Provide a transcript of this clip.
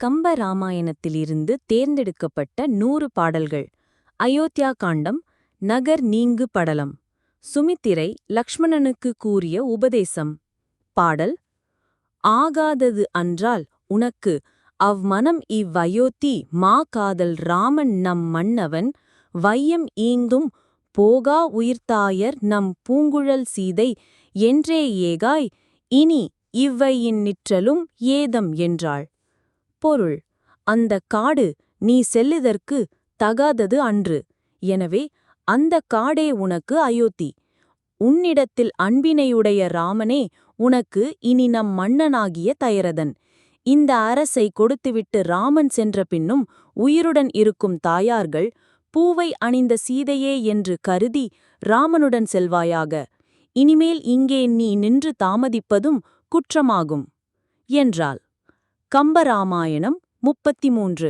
கம்ப ராமாயணத்திலிருந்து தேர்ந்தெடுக்கப்பட்ட 100 பாடல்கள். அயோத்தியா காண்டம். நகர் நீங்கு படலம். சுமித்திரை லக்ஷ்மணனுக்கு கூறிய உபதேசம். பாடல். ஆகாதது அன்றால் உனக்கு அவ்மனம் இவ்வயோத்தி மா காதல் ராமன் நம் மன்னவன் வையம் ஈங்கும் போகா உயிர்த்தாயர் நம் பூங்குழல் சீதை என்றே ஏகாய் இனி இவ்வையின் நிற்றலும் ஏதம் என்றாள். பொருள். அந்தக் காடு நீ செல்லுதற்கு தகாதது அன்று. எனவே அந்தக் காடே உனக்கு அயோத்தி. உன்னிடத்தில் அன்பினையுடைய ராமனே உனக்கு இனி நம் மன்னனாகிய தயரதன். இந்த அரசை கொடுத்துவிட்டு ராமன் சென்ற பின்னும் உயிருடன் இருக்கும் தாயார்கள் பூவை அணிந்த சீதையே என்று கருதி ராமனுடன் செல்வாயாக. இனிமேல் இங்கே நீ நின்று தாமதிப்பதும் குற்றமாகும் என்றாள். கம்பராமாயணம் 33.